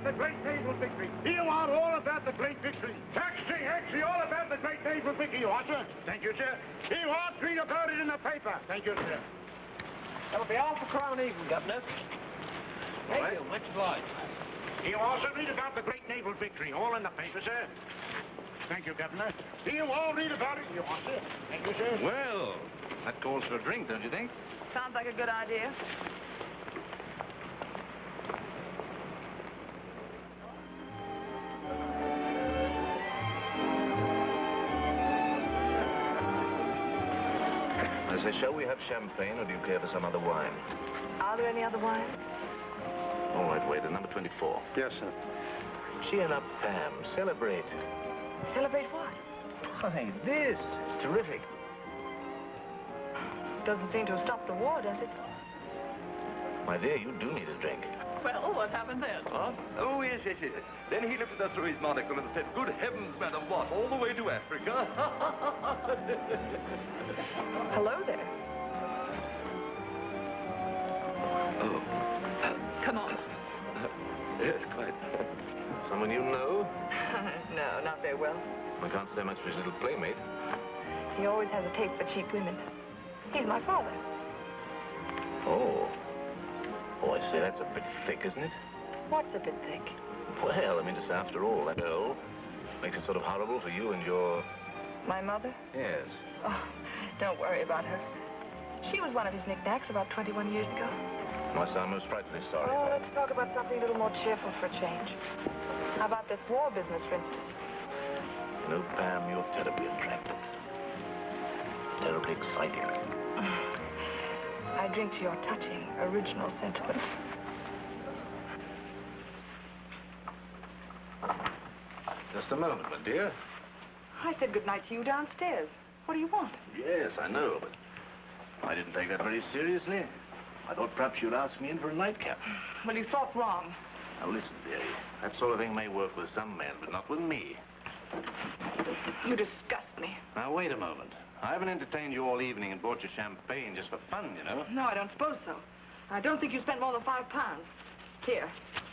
about the great naval victory. You want all about the great victory. Actually, all about the great naval victory, you want, sir? Thank you, sir. You want to read about it in the paper. Thank you, sir. That'll be all for Crown Eagle, Governor. Thank you, much obliged. You also read about the great naval victory, all in the paper, sir. Thank you, Governor. You all read about it, you want, sir? Thank you, sir. Well, that calls for a drink, don't you think? Sounds like a good idea. I say, shall we have champagne, or do you care for some other wine? Are there any other wines? All right, waiter, number 24. Yes, sir. Cheer up, Pam. Celebrate. Celebrate what? Why, this. It's terrific. Doesn't seem to have stopped the war, does it? My dear, you do need a drink. Well, what happened then? Huh? Oh, yes. Then he lifted us through his monocle and said, "Good heavens, madam, what? All the way to Africa?" Hello there. Oh. Come on. Yes, quite. Someone you know? No, not very well. I can't say much for his little playmate. He always has a taste for cheap women. He's my father. Oh. Oh, I say, that's a bit thick, isn't it? What's a bit thick? Well, I mean to say, after all, that girl makes it sort of horrible for you and your... My mother? Yes. Oh, don't worry about her. She was one of his knickknacks about 21 years ago. I sound most frightfully sorry. Oh, let's talk about something a little more cheerful for a change. How about this war business, for instance? You know, Pam, you're terribly attractive. Terribly exciting. I drink to your touching, original sentiment. Just a moment, my dear. I said goodnight to you downstairs. What do you want? Yes, I know, but I didn't take that very seriously. I thought perhaps you'd ask me in for a nightcap. Well, you thought wrong. Now, listen, dearie. That sort of thing may work with some men, but not with me. You disgust me. Now, wait a moment. I haven't entertained you all evening and bought you champagne just for fun, you know. No, I don't suppose so. I don't think you spent more than £5. Here,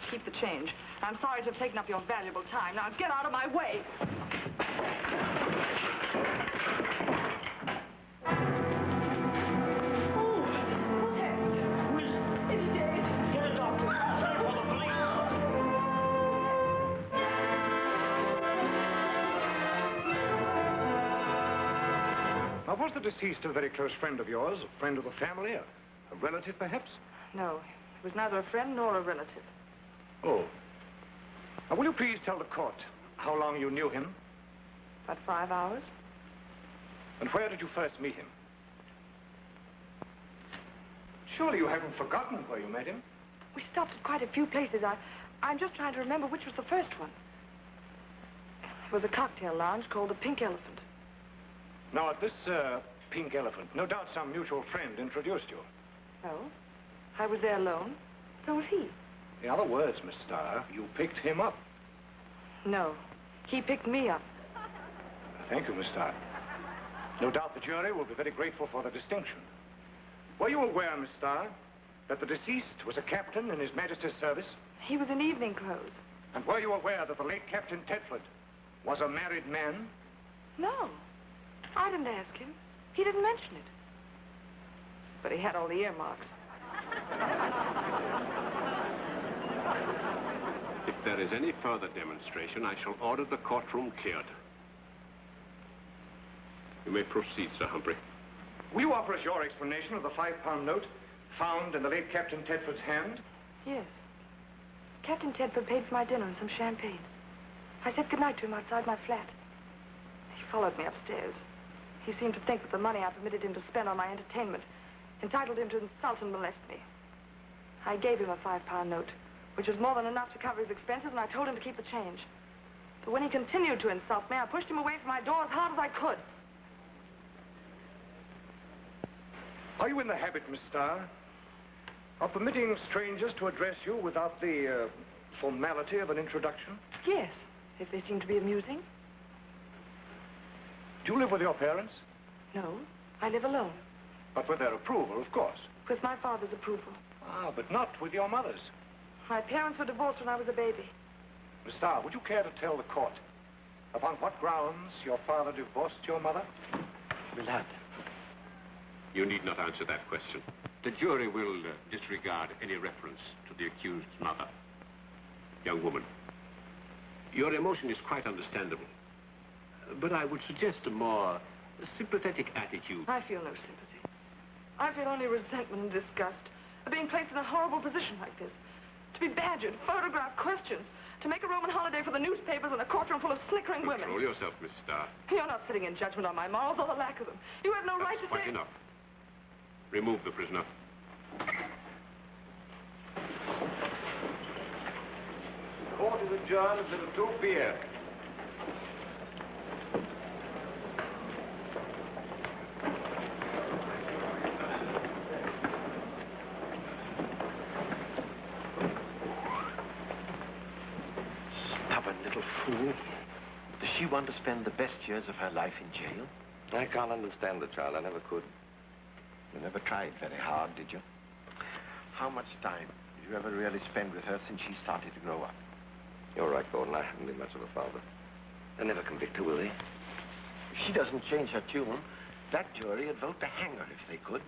keep the change. I'm sorry to have taken up your valuable time. Now, get out of my way. Now, was the deceased a very close friend of yours? A friend of the family? A relative, perhaps? No, he was neither a friend nor a relative. Oh. Now, will you please tell the court how long you knew him? About 5 hours. And where did you first meet him? Surely you haven't forgotten where you met him? We stopped at quite a few places. I'm just trying to remember which was the first one. It was a cocktail lounge called the Pink Elephant. Now, at this Pink Elephant, no doubt some mutual friend introduced you. No, I was there alone. So was he. In other words, Miss Starr, you picked him up. No, he picked me up. Thank you, Miss Starr. No doubt the jury will be very grateful for the distinction. Were you aware, Miss Starr, that the deceased was a captain in His Majesty's service? He was in evening clothes. And were you aware that the late Captain Tedford was a married man? No, I didn't ask him. He didn't mention it. But he had all the earmarks. If there is any further demonstration, I shall order the courtroom cleared. You may proceed, Sir Humphrey. Will you offer us your explanation of the £5 note found in the late Captain Tedford's hand? Yes. Captain Tedford paid for my dinner and some champagne. I said goodnight to him outside my flat. He followed me upstairs. He seemed to think that the money I permitted him to spend on my entertainment entitled him to insult and molest me. I gave him a £5 note, which was more than enough to cover his expenses, and I told him to keep the change. But when he continued to insult me, I pushed him away from my door as hard as I could. Are you in the habit, Miss Starr, of permitting strangers to address you without the formality of an introduction? Yes, if they seem to be amusing. Do you live with your parents? No, I live alone. But with their approval, of course. With my father's approval. Ah, but not with your mother's. My parents were divorced when I was a baby. Miss Starr, would you care to tell the court upon what grounds your father divorced your mother? Blood. You need not answer that question. The jury will disregard any reference to the accused's mother. Young woman, your emotion is quite understandable. But I would suggest a more sympathetic attitude. I feel no sympathy. I feel only resentment and disgust of being placed in a horrible position like this. To be badgered, photographed, questioned, to make a Roman holiday for the newspapers in a courtroom full of snickering women. Control yourself, Miss Starr. You're not sitting in judgment on my morals or the lack of them. You have no right to Quite say... enough. Remove the prisoner. Court is adjourned until 2 p.m. Stubborn little fool. Does she want to spend the best years of her life in jail? I can't understand the child. I never could. You never tried very hard, did you? How much time did you ever really spend with her since she started to grow up? You're right, Gordon. I haven't been much of a father. They'll never convict her, will they? If she doesn't change her tune, that jury would vote to hang her if they could.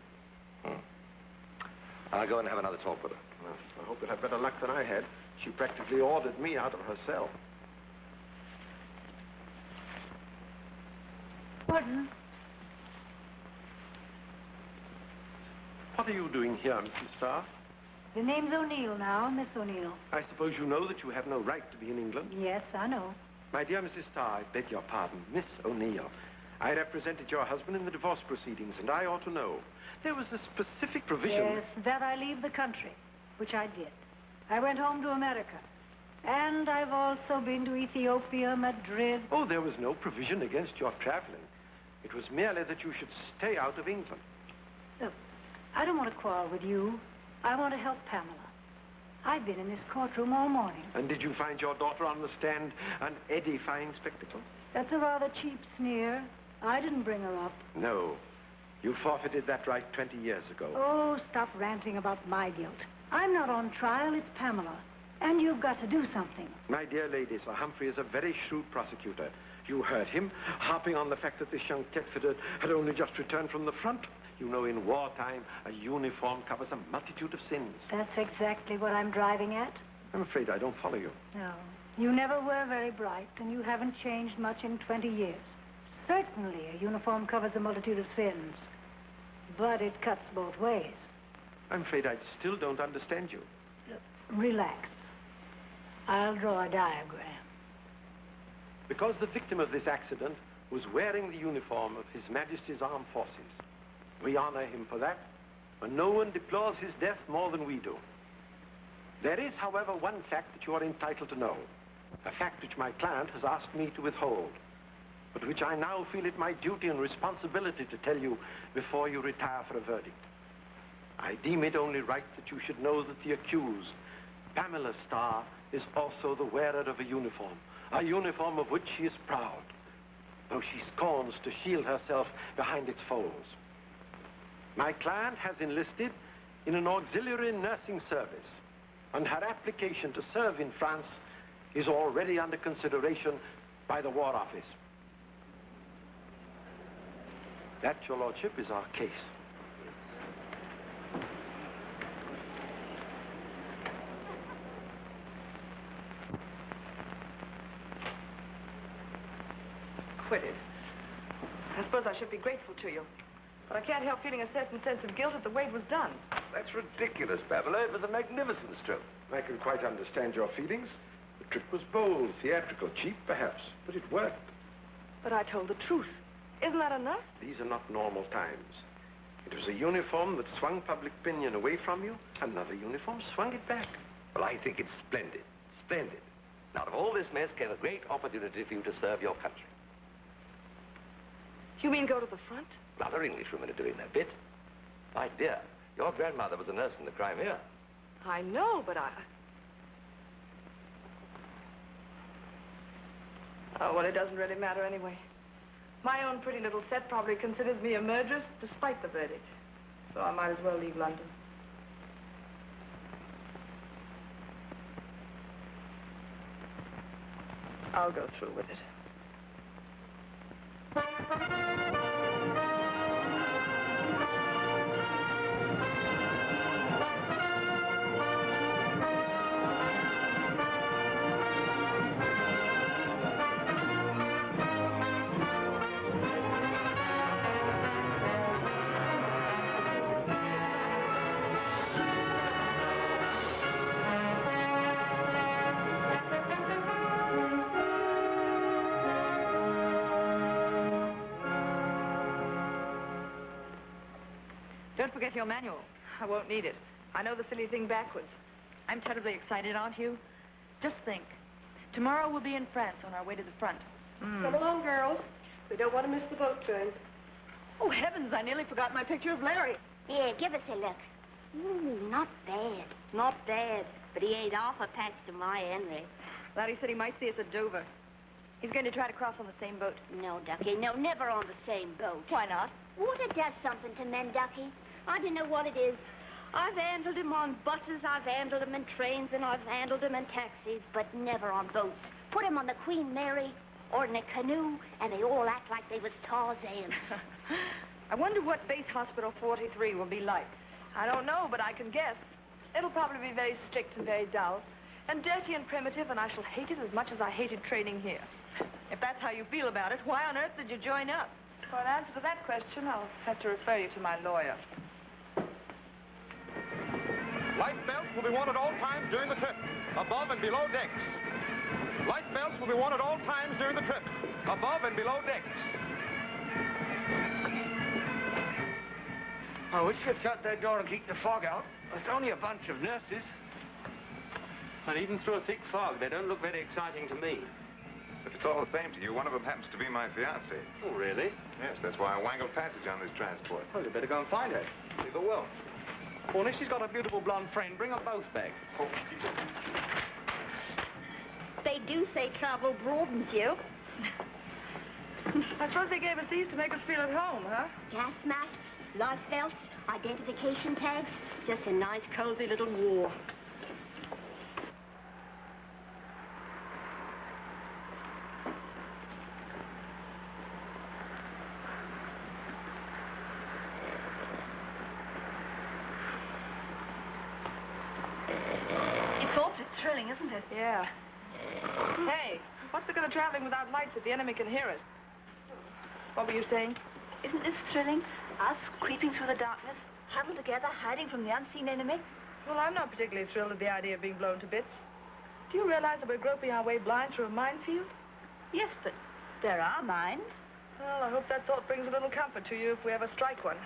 I'll go and have another talk with her. Well, I hope it had better luck than I had. She practically ordered me out of her cell. Gordon, What are you doing here, Mrs. Starr? the name's O'Neill now, Miss O'Neill. I suppose you know that you have no right to be in England? Yes, I know. My dear Mrs. Starr, I beg your pardon. Miss O'Neill. I represented your husband in the divorce proceedings, and I ought to know. There was a specific provision... Yes, that I leave the country, which I did. I went home to America. And I've also been to Ethiopia, Madrid. Oh, there was no provision against your traveling. It was merely that you should stay out of England. Look, I don't want to quarrel with you. I want to help Pamela. I've been in this courtroom all morning. And did you find your daughter on the stand an edifying spectacle? That's a rather cheap sneer. I didn't bring her up. No. You forfeited that right 20 years ago. Oh, stop ranting about my guilt. I'm not on trial, it's Pamela. And you've got to do something. My dear lady, Sir Humphrey is a very shrewd prosecutor. You heard him harping on the fact that this young Tedford had only just returned from the front. You know, in wartime, a uniform covers a multitude of sins. That's exactly what I'm driving at. I'm afraid I don't follow you. No. You never were very bright, and you haven't changed much in 20 years. Certainly, a uniform covers a multitude of sins. But it cuts both ways. I'm afraid I still don't understand you. Relax. I'll draw a diagram. Because the victim of this accident was wearing the uniform of His Majesty's Armed Forces. We honor him for that, and no one deplores his death more than we do. There is, however, one fact that you are entitled to know. A fact which my client has asked me to withhold, but which I now feel it my duty and responsibility to tell you before you retire for a verdict. I deem it only right that you should know that the accused, Pamela Starr, is also the wearer of a uniform of which she is proud, though she scorns to shield herself behind its folds. My client has enlisted in an auxiliary nursing service, and her application to serve in France is already under consideration by the War Office. That, Your Lordship, is our case. Acquitted. I suppose I should be grateful to you. But I can't help feeling a certain sense of guilt at the way it was done. That's ridiculous, Pamela. It was a magnificent stroke. I can quite understand your feelings. The trick was bold, theatrical, cheap, perhaps, but it worked. But I told the truth. Isn't that enough? These are not normal times. It was a uniform that swung public opinion away from you. Another uniform swung it back. Well, I think it's splendid. Splendid. Out of all this mess came a great opportunity for you to serve your country. You mean go to the front? Other Englishwomen are doing their bit. My dear, your grandmother was a nurse in the Crimea. I know, but Oh, well, it doesn't really matter anyway. My own pretty little set probably considers me a murderess despite the verdict. So I might as well leave London. I'll go through with it. Don't forget your manual. I won't need it. I know the silly thing backwards. I'm terribly excited, aren't you? Just think. Tomorrow we'll be in France on our way to the front. Come along, girls. We don't want to miss the boat train. Oh, heavens, I nearly forgot my picture of Larry. Here, give us a look. Ooh, not bad. Not bad. But he ain't half a patch to my Henry. Larry said he might see us at Dover. He's going to try to cross on the same boat. No, Ducky, no, never on the same boat. Why not? Water does something to men, Ducky. I don't know what it is. I've handled him on buses, I've handled him in trains, and I've handled him in taxis, but never on boats. Put him on the Queen Mary or in a canoe, and they all act like they was Tarzan. I wonder what Base Hospital 43 will be like. I don't know, but I can guess. It'll probably be very strict and very dull, and dirty and primitive, and I shall hate it as much as I hated training here. If that's how you feel about it, why on earth did you join up? For an answer to that question, I'll have to refer you to my lawyer. Life belts will be worn at all times during the trip, above and below decks. Life belts will be worn at all times during the trip, above and below decks. Oh, we should shut that door and keep the fog out. It's only a bunch of nurses. And even through a thick fog, they don't look very exciting to me. If it's all the same to you, one of them happens to be my fiancée. Oh, really? Yes, that's why I wangled passage on this transport. Well, you better go and find her. Leave a will. Well, if she's got a beautiful blonde friend, bring them both back. Oh. They do say travel broadens you. I suppose they gave us these to make us feel at home, huh? Gas masks, life belts, identification tags. Just a nice, cozy little war. It's awfully thrilling, isn't it? Yeah. Hey, what's the good of traveling without lights if the enemy can hear us? What were you saying? Isn't this thrilling? Us creeping through the darkness, huddled together, hiding from the unseen enemy. Well, I'm not particularly thrilled at the idea of being blown to bits. Do you realize that we're groping our way blind through a minefield? Yes, but there are mines. Well, I hope that thought brings a little comfort to you if we ever strike one.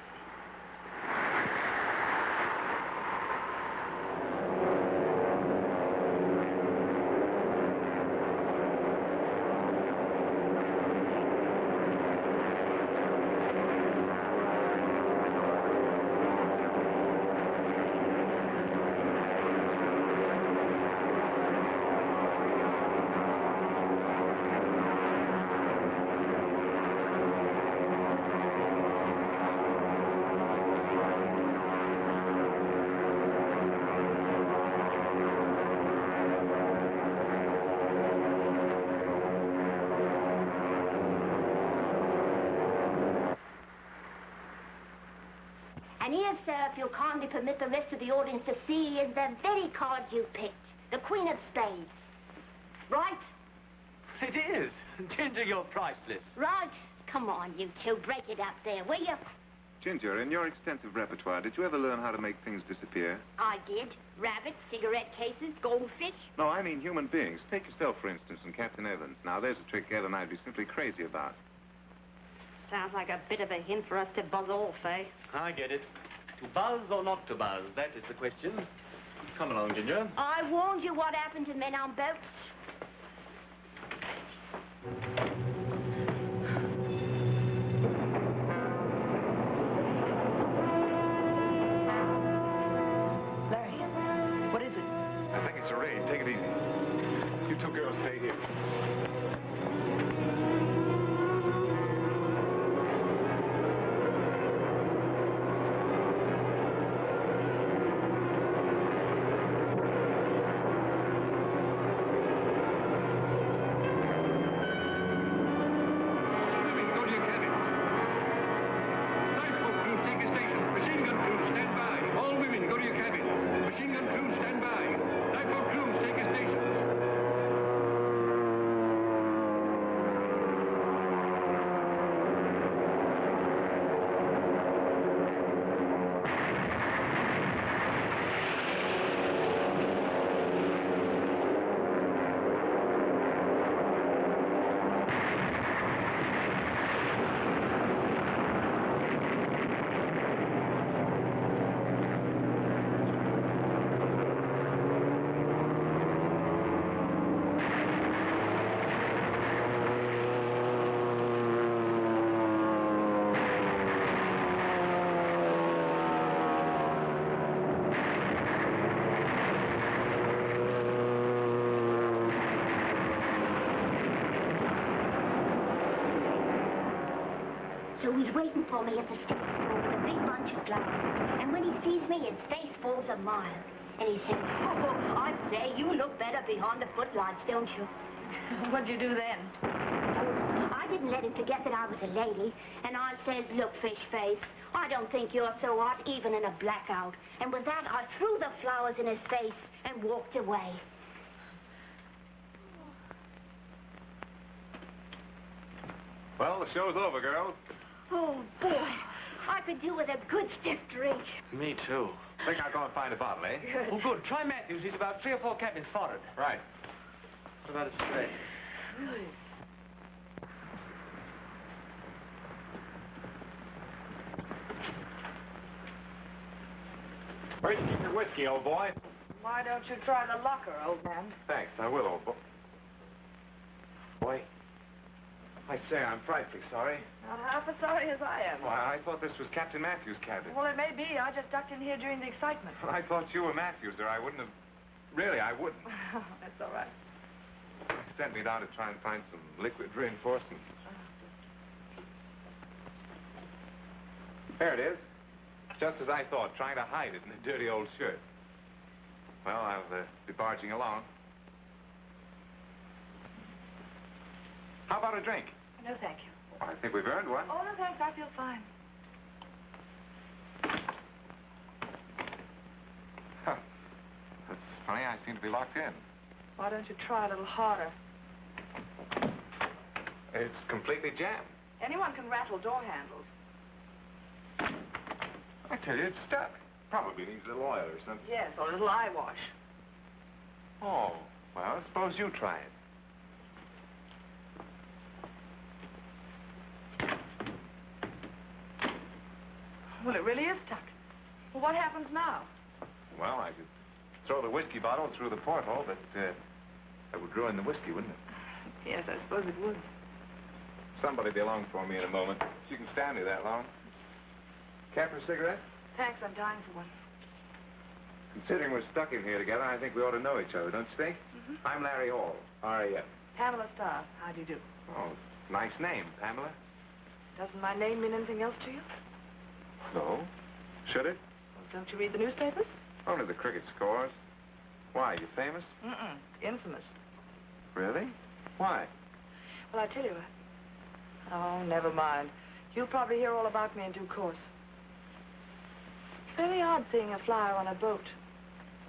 And here, sir, if you'll kindly permit the rest of the audience to see, is the very card you picked. The Queen of Spades. Right? It is. Ginger, you're priceless. Right. Come on, you two, break it up there, will you? Ginger, in your extensive repertoire, did you ever learn how to make things disappear? I did. Rabbits, cigarette cases, goldfish. No, I mean human beings. Take yourself, for instance, and Captain Evans. Now, there's a trick Ed and I'd be simply crazy about. Sounds like a bit of a hint for us to buzz off, eh? I get it. To buzz or not to buzz, that is the question. Come along, Ginger. I warned you what happened to men on boats. Larry, what is it? I think it's a raid. Take it easy. You two girls stay here. So he's waiting for me at the stage door with a big bunch of flowers. And when he sees me, his face falls a mile. And he says, oh, I say, you look better behind the footlights, don't you? What'd you do then? I didn't let him forget that I was a lady. And I says, look, fish face, I don't think you're so hot even in a blackout. And with that, I threw the flowers in his face and walked away. Well, the show's over, girls. Oh, boy. I could do with a good stiff drink. Me too. Think I'll go and find a bottle, eh? Oh, good. Try Matthews. He's about 3 or 4 cabins forward. Right. What about a straight? Where'd you keep your whiskey, old boy? Why don't you try the locker, old man? Thanks, I will, old boy. Boy, I say, I'm frightfully sorry. Not half as sorry as I am. Why, I thought this was Captain Matthews' cabin. Well, it may be. I just ducked in here during the excitement. Well, I thought you were Matthews, or I wouldn't have... Really, I wouldn't. That's all right. He sent me down to try and find some liquid reinforcements. There it is. Just as I thought, trying to hide it in a dirty old shirt. Well, I'll be barging along. How about a drink? No, thank you. I think we've earned one. Oh, no, thanks. I feel fine. Huh. That's funny. I seem to be locked in. Why don't you try a little harder? It's completely jammed. Anyone can rattle door handles. I tell you, it's stuck. Probably needs a little oil or something. Yes, or a little eye wash. Oh, well, suppose you try it. Well, it really is stuck. Well, what happens now? Well, I could throw the whiskey bottle through the porthole, but that would ruin the whiskey, wouldn't it? Yes, I suppose it would. Somebody'll be along for me in a moment. If you can stand me that long. Care for a cigarette? Thanks, I'm dying for one. Considering we're stuck in here together, I think we ought to know each other, don't you think? Mm-hmm. I'm Larry Hall, R.A.M. Pamela Starr. How do you do? Oh, nice name, Pamela. Doesn't my name mean anything else to you? No. Should it? Well, don't you read the newspapers? Only the cricket scores. Why, you famous? Mm-mm. Infamous. Really? Why? Well, I tell you what. Oh, never mind. You'll probably hear all about me in due course. It's very odd seeing a flyer on a boat.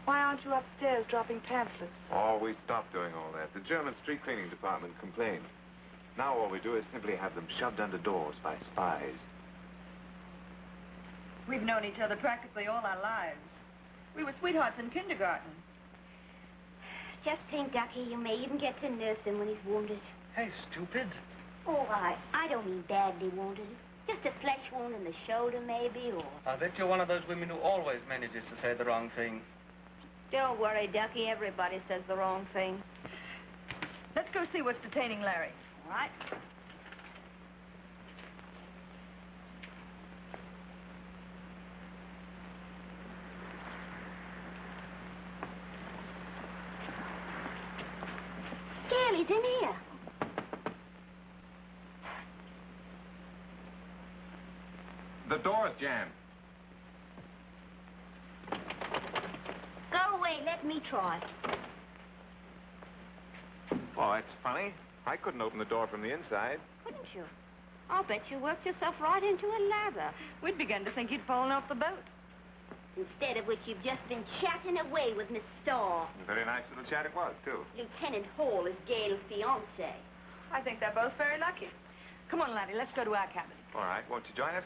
Why aren't you upstairs dropping pamphlets? Oh, we stopped doing all that. The German street cleaning department complained. Now all we do is simply have them shoved under doors by spies. We've known each other practically all our lives. We were sweethearts in kindergarten. Just think, Ducky, you may even get to nurse him when he's wounded. Hey, stupid. Oh, I don't mean badly wounded. Just a flesh wound in the shoulder, maybe, or... I bet you're one of those women who always manages to say the wrong thing. Don't worry, Ducky. Everybody says the wrong thing. Let's go see what's detaining Larry. All right? Gail, he's in here. The door's jammed. Go away. Let me try. Oh, that's funny. I couldn't open the door from the inside. Couldn't you? I'll bet you worked yourself right into a lather. We'd begun to think you'd fallen off the boat. Instead of which you've just been chatting away with Miss Starr. A very nice little chat it was, too. Lieutenant Hall is Gail's fiancé. I think they're both very lucky. Come on, laddie, let's go to our cabin. All right, won't you join us?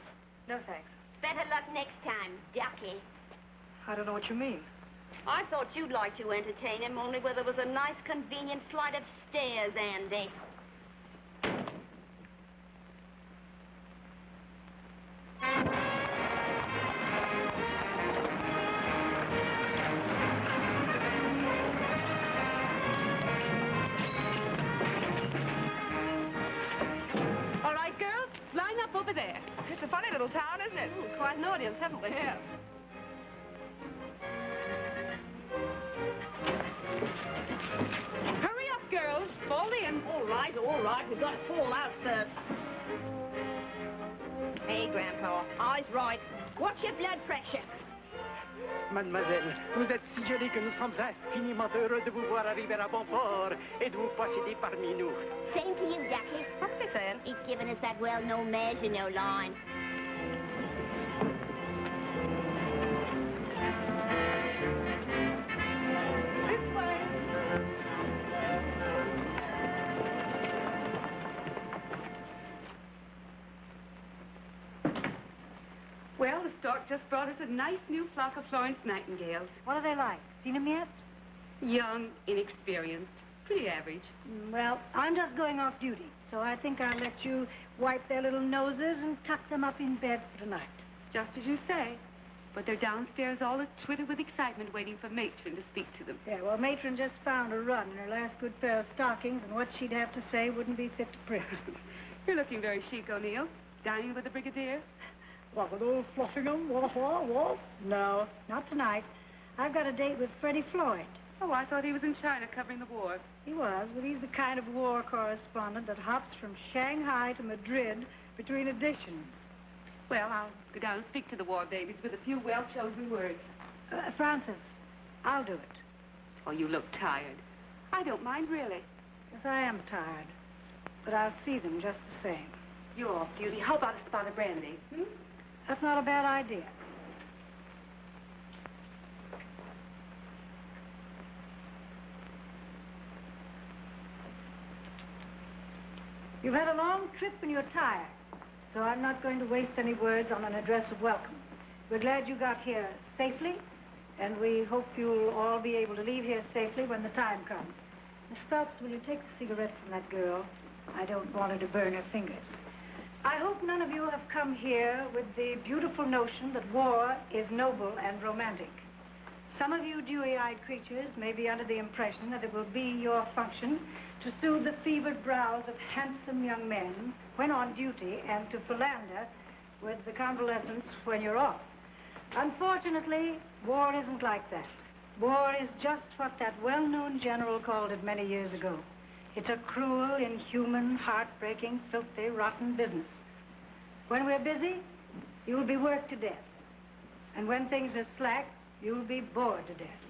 No, thanks. Better luck next time, Ducky. I don't know what you mean. I thought you'd like to entertain him, only where there was a nice, convenient flight of stairs, Andy. All right, girls, line up over there. It's a funny little town, isn't it? Ooh, quite an audience, haven't we? Yeah. Hurry up, girls. Fall in. All right, we've got to fall out first. always right. Watch your blood pressure. Mademoiselle, vous êtes si jolie que nous sommes infiniment heureux de vous voir arriver à bon port et de vous posséder parmi nous. Same to you, Ducky. What's he saying? He's giving us that well-known Maginot line. This way. Well, the stock just brought us a nice new flock of Florence Nightingales. What are they like? Seen them yet? Young, inexperienced, pretty average. Well, I'm just going off duty, so I think I'll let you wipe their little noses and tuck them up in bed for tonight. Just as you say. But they're downstairs all a-twitter with excitement waiting for Matron to speak to them. Yeah, well, Matron just found a run in her last good pair of stockings, and what she'd have to say wouldn't be fit to print. You're looking very chic, O'Neill. Dining with the Brigadier? What, with old Fluffingham? What? No, not tonight. I've got a date with Freddie Floyd. Oh, I thought he was in China covering the war. He was, but he's the kind of war correspondent that hops from Shanghai to Madrid between editions. Well, I'll go down and speak to the war babies with a few well-chosen words. Francis, I'll do it. Oh, you look tired. I don't mind, really. Yes, I am tired, but I'll see them just the same. You're off duty. How about a spot of brandy? Hmm? That's not a bad idea. You've had a long trip and you're tired, so I'm not going to waste any words on an address of welcome. We're glad you got here safely, and we hope you'll all be able to leave here safely when the time comes. Miss Phelps, will you take the cigarette from that girl? I don't want her to burn her fingers. I hope none of you have come here with the beautiful notion that war is noble and romantic. Some of you dewy-eyed creatures may be under the impression that it will be your function to soothe the fevered brows of handsome young men when on duty and to philander with the convalescents when you're off. Unfortunately, war isn't like that. War is just what that well-known general called it many years ago. It's a cruel, inhuman, heartbreaking, filthy, rotten business. When we're busy, you'll be worked to death. And when things are slack, you'll be bored to death.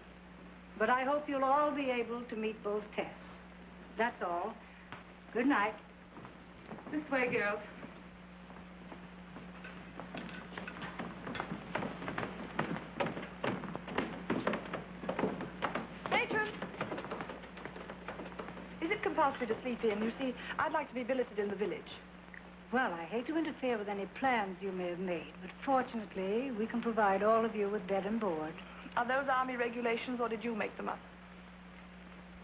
But I hope you'll all be able to meet both tests. That's all. Good night. This way, girls. Matron! Is it compulsory to sleep in? You see, I'd like to be billeted in the village. Well, I hate to interfere with any plans you may have made, but fortunately, we can provide all of you with bed and board. Are those Army regulations, or did you make them up?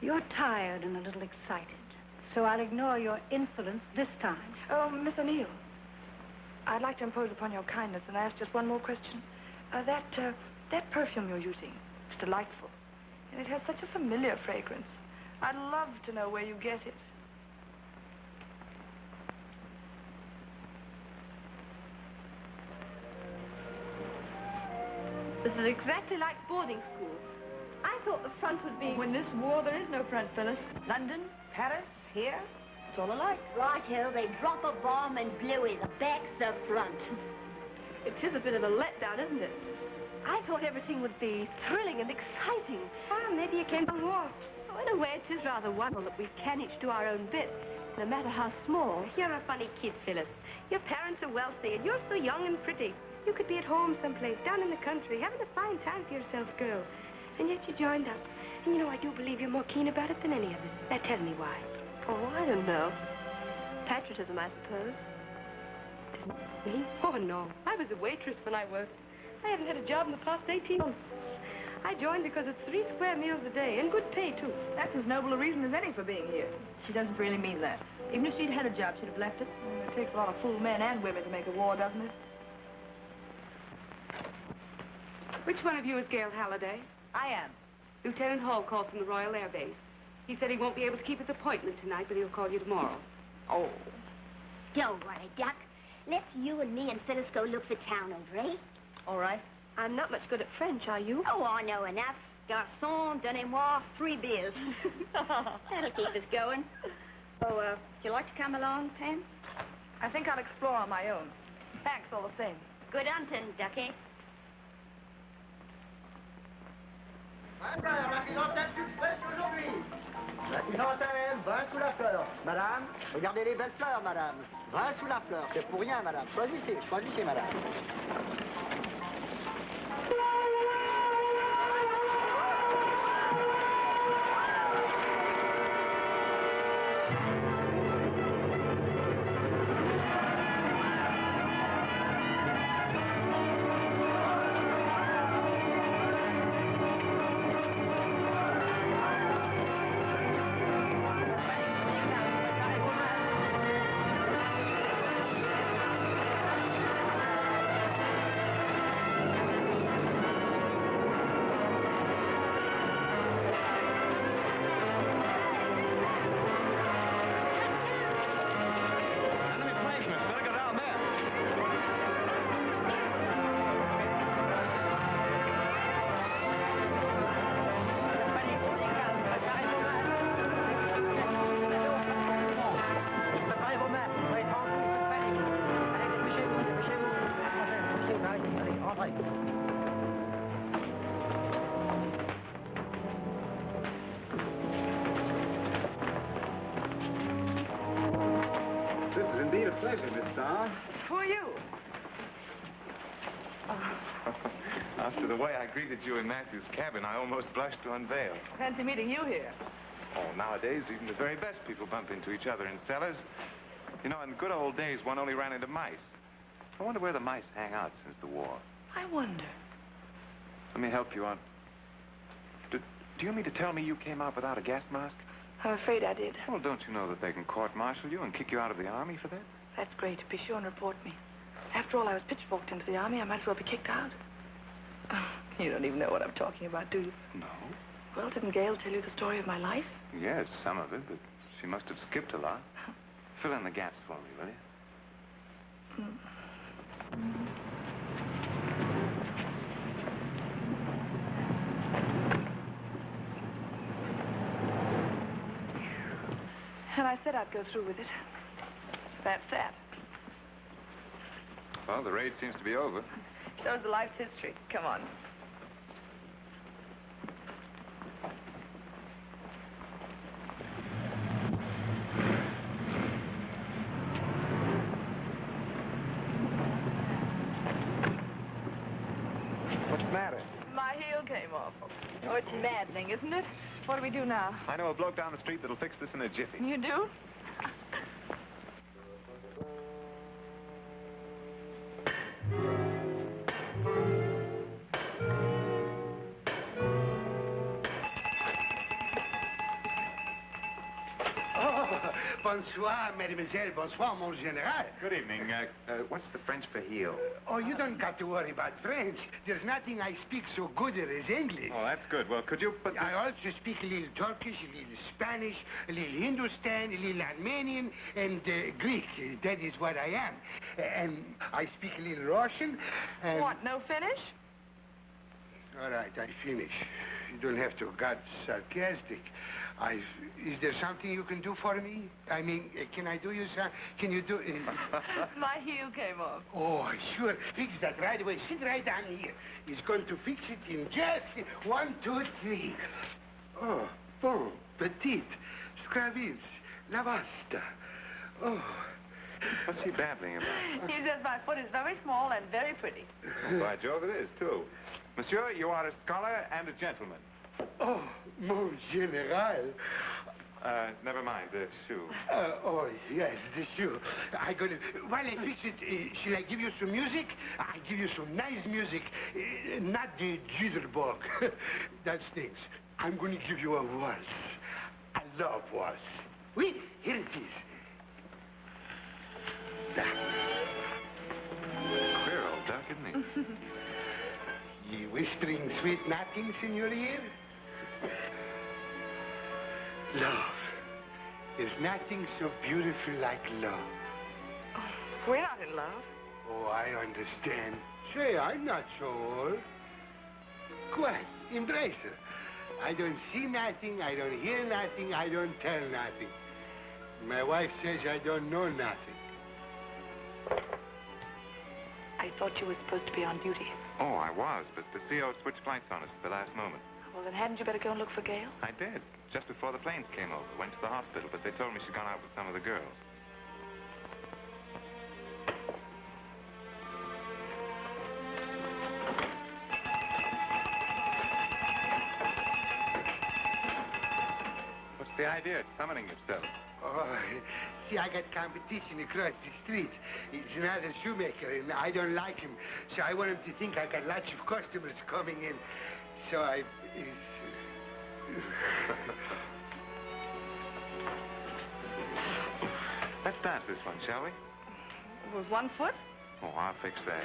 You're tired and a little excited, so I'll ignore your insolence this time. Oh, Miss O'Neill, I'd like to impose upon your kindness and ask just one more question. That perfume you're using, it's delightful. And it has such a familiar fragrance. I'd love to know where you get it. This is exactly like boarding school. I thought the front would be... When this war, there is no front, Phyllis. London, Paris, here, it's all alike. Righto, they drop a bomb and bluey, the back's the front. It is a bit of a letdown, isn't it? I thought everything would be thrilling and exciting. Ah, maybe you can walk. Oh, in a way, it is rather wonderful that we can each do our own bit, no matter how small. You're a funny kid, Phyllis. Your parents are wealthy, and you're so young and pretty. You could be at home someplace, down in the country, having a fine time for yourself, girl. And yet you joined up. And you know, I do believe you're more keen about it than any of us. Now, tell me why. Oh, I don't know. Patriotism, I suppose. Me? Oh, no. I was a waitress when I worked. I haven't had a job in the past 18 months. I joined because it's 3 square meals a day, and good pay, too. That's as noble a reason as any for being here. She doesn't really mean that. Even if she'd had a job, she'd have left it. It takes a lot of fool men and women to make a war, doesn't it? Which one of you is Gail Halliday? I am. Lieutenant Hall called from the Royal Air Base. He said he won't be able to keep his appointment tonight, but he'll call you tomorrow. Oh. Don't worry, Duck. Let's you and me and Phyllis go look the town over, eh? All right. I'm not much good at French, are you? Oh, I know enough. Garçon, donnez-moi 3 beers. That'll keep us going. Oh, would you like to come along, Pam? I think I'll explore on my own. Thanks all the same. Good hunting, Ducky. La clientèle toute fraîche aujourd'hui. La clientèle, vin sous la fleur. Madame, regardez les belles fleurs, madame. Vin sous la fleur, c'est pour rien, madame. Choisissez, choisissez, madame. This is indeed a pleasure, Miss Starr. Who are you? After the way I greeted you in Matthew's cabin, I almost blushed to unveil. Fancy meeting you here. Oh, nowadays, even the very best people bump into each other in cellars. You know, in the good old days, one only ran into mice. I wonder where the mice hang out since the war. I wonder. Let me help you out. Do you mean to tell me you came out without a gas mask? I'm afraid I did. Well, don't you know that they can court-martial you and kick you out of the army for that? That's great. Be sure and report me. After all, I was pitchforked into the army. I might as well be kicked out. Oh, you don't even know what I'm talking about, do you? No. Well, didn't Gail tell you the story of my life? Yes, some of it, but she must have skipped a lot. Fill in the gaps for me, will you? And I said I'd go through with it. That's that. Well, the raid seems to be over. So's the life's history. Come on. What's the matter? My heel came off. Oh, it's maddening, isn't it? What do we do now? I know a bloke down the street that'll fix this in a jiffy. You do? Bonsoir, mademoiselle. Bonsoir, mon général. Good evening. What's the French for heel? Oh, you don't got to worry about French. There's nothing I speak so good as English. Oh, that's good. Well, could you put... I also speak a little Turkish, a little Spanish, a little Hindustan, a little Armenian, and Greek. That is what I am. And I speak a little Russian. And... What, no finish? All right, I finish. You don't have to got sarcastic. Is there something you can do for me? I mean, can I do you some... Can you do... My heel came off. Oh, sure. Fix that right away. Sit right down here. He's going to fix it in just 1, 2, 3. Oh, bon, petite, scravils, lavasta. Oh. What's he babbling about? He says my foot is very small and very pretty. By Jove, it is, too. Monsieur, you are a scholar and a gentleman. Oh, mon général. Never mind, the shoe. Oh, yes, the shoe. While I fix it, shall I give you some music? I give you some nice music. Not the jitterbug. That stinks. I'm going to give you a waltz. I love waltz. Oui, here it is. Queer old duck, isn't he? You whispering sweet nothings in your ear? Love. There's nothing so beautiful like love. Oh, we're not in love. Oh, I understand. Say, I'm not so old. Quite. Embrace her. I don't see nothing, I don't hear nothing, I don't tell nothing. My wife says I don't know nothing. I I thought you were supposed to be on duty. Oh, I was, but the CO switched flights on us at the last moment. Well, then hadn't you better go and look for Gail? I did, just before the planes came over. Went to the hospital, but they told me she'd gone out with some of the girls. What's the idea of summoning yourself? Oh, see, I got competition across the street. He's another shoemaker, and I don't like him. So I want him to think I got lots of customers coming in. So I... Let's dance this one, shall we? With 1 foot? Oh, I'll fix that.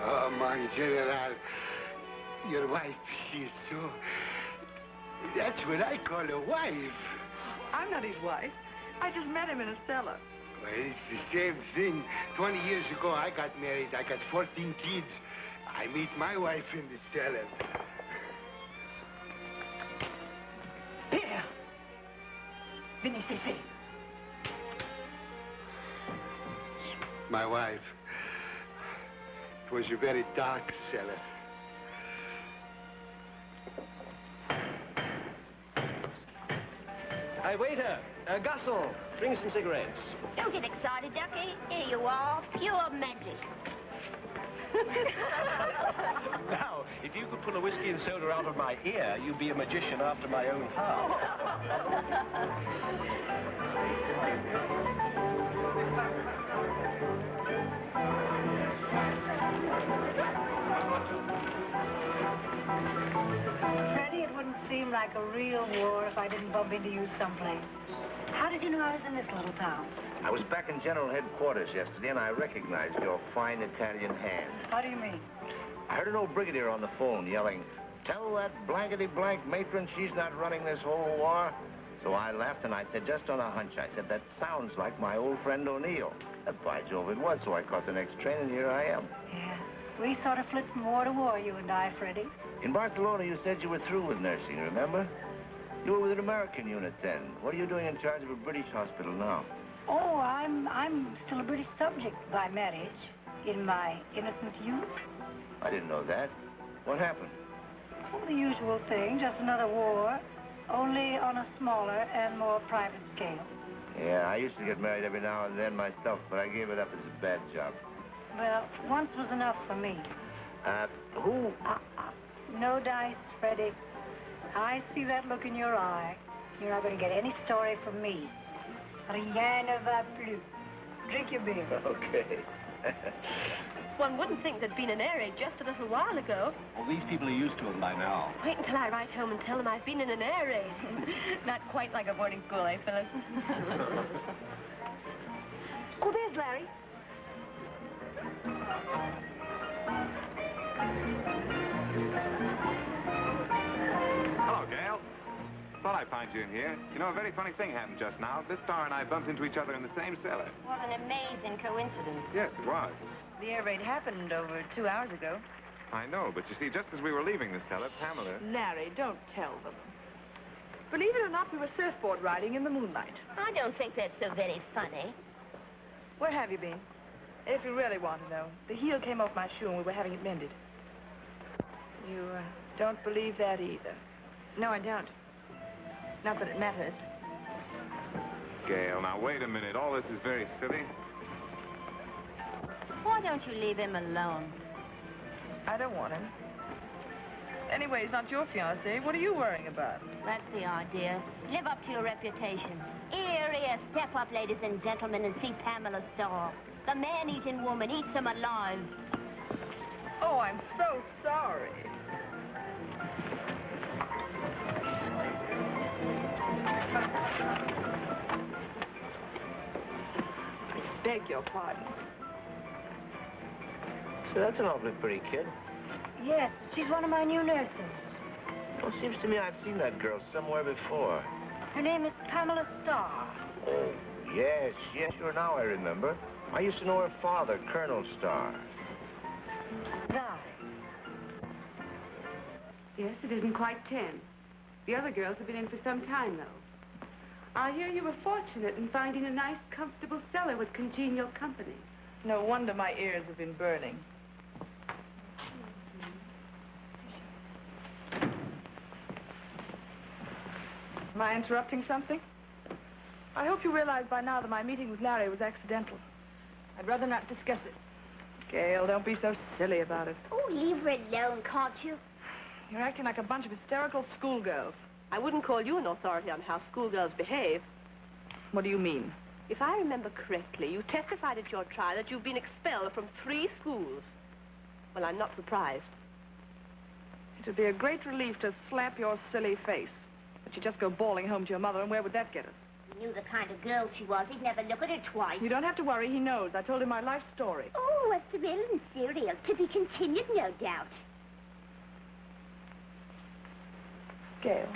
Oh, my General, your wife, she's so... That's what I call a wife. I'm not his wife. I just met him in a cellar. Well, it's the same thing. 20 years ago, I got married. I got 14 kids. I meet my wife in the cellar. Pierre! Venez ici. My wife. It was a very dark cellar. Hey, waiter, garçon, bring some cigarettes. Don't get excited, Ducky. Here you are, pure magic. Now, if you could pull a whiskey and soda out of my ear, you'd be a magician after my own heart. Freddie, it wouldn't seem like a real war if I didn't bump into you someplace. How did you know I was in this little town? I was back in General Headquarters yesterday, and I recognized your fine Italian hand. How do you mean? I heard an old brigadier on the phone yelling, "Tell that blankety-blank matron she's not running this whole war." So I laughed, and I said, just on a hunch, I said, that sounds like my old friend O'Neill. And by Jove, it was, so I caught the next train, and here I am. Yeah. We sort of flit from war to war, you and I, Freddie. In Barcelona, you said you were through with nursing, remember? You were with an American unit then. What are you doing in charge of a British hospital now? Oh, I'm still a British subject by marriage in my innocent youth. I didn't know that. What happened? Oh, the usual thing, just another war, only on a smaller and more private scale. Yeah, I used to get married every now and then myself, but I gave it up as a bad job. Well, once was enough for me. Who? No dice, Freddie. I see that look in your eye. You're not going to get any story from me. Rien ne va plus. Drink your beer. Okay. One wouldn't think there'd been an air raid just a little while ago. Well, these people are used to them by now. Wait until I write home and tell them I've been in an air raid. Not quite like a boarding school, eh, Phyllis? Oh, there's Larry. Hello, Gail. Thought I'd find you in here. You know, a very funny thing happened just now. This star and I bumped into each other in the same cellar. What an amazing coincidence. Yes, it was. The air raid happened over 2 hours ago. I know, but you see, just as we were leaving the cellar, Pamela... Larry, don't tell them. Believe it or not, we were surfboard riding in the moonlight. I don't think that's so very funny. Where have you been? If you really want to know, the heel came off my shoe and we were having it mended. You don't believe that either? No, I don't. Not that it matters. Gail, now wait a minute. All this is very silly. Why don't you leave him alone? I don't want him. Anyway, he's not your fiancé. What are you worrying about? That's the idea. Live up to your reputation. Here, step up, ladies and gentlemen, and see Pamela Starr. The man-eating woman eats him alive. Oh, I'm so sorry. I beg your pardon. So that's an awfully pretty kid. Yes, she's one of my new nurses. Well, it seems to me I've seen that girl somewhere before. Her name is Pamela Starr. Oh, yes, sure, now I remember. I used to know her father, Colonel Starr. Right. Yes, it isn't quite 10. The other girls have been in for some time, though. I hear you were fortunate in finding a nice, comfortable cellar with congenial company. No wonder my ears have been burning. Am I interrupting something? I hope you realize by now that my meeting with Larry was accidental. I'd rather not discuss it. Gail, don't be so silly about it. Oh, leave her alone, can't you? You're acting like a bunch of hysterical schoolgirls. I wouldn't call you an authority on how schoolgirls behave. What do you mean? If I remember correctly, you testified at your trial that you've been expelled from 3 schools. Well, I'm not surprised. It would be a great relief to slap your silly face. But you just go bawling home to your mother, and where would that get us? He knew the kind of girl she was. He'd never look at her twice. You don't have to worry. He knows. I told him my life story. Oh, a thrill and serial. To be continued, no doubt. Gail,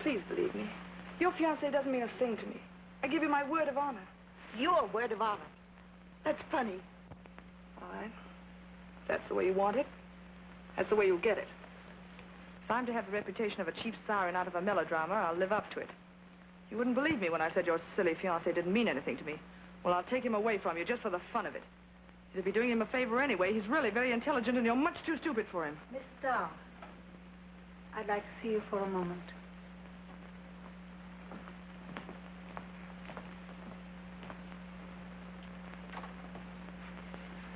please believe me. Your fiancé doesn't mean a thing to me. I give you my word of honor. Your word of honor. That's funny. All right. If that's the way you want it, that's the way you'll get it. If I'm to have the reputation of a cheap siren out of a melodrama, I'll live up to it. You wouldn't believe me when I said your silly fiancé didn't mean anything to me. Well, I'll take him away from you just for the fun of it. You'd be doing him a favor anyway. He's really very intelligent, and you're much too stupid for him. Miss Starr, I'd like to see you for a moment.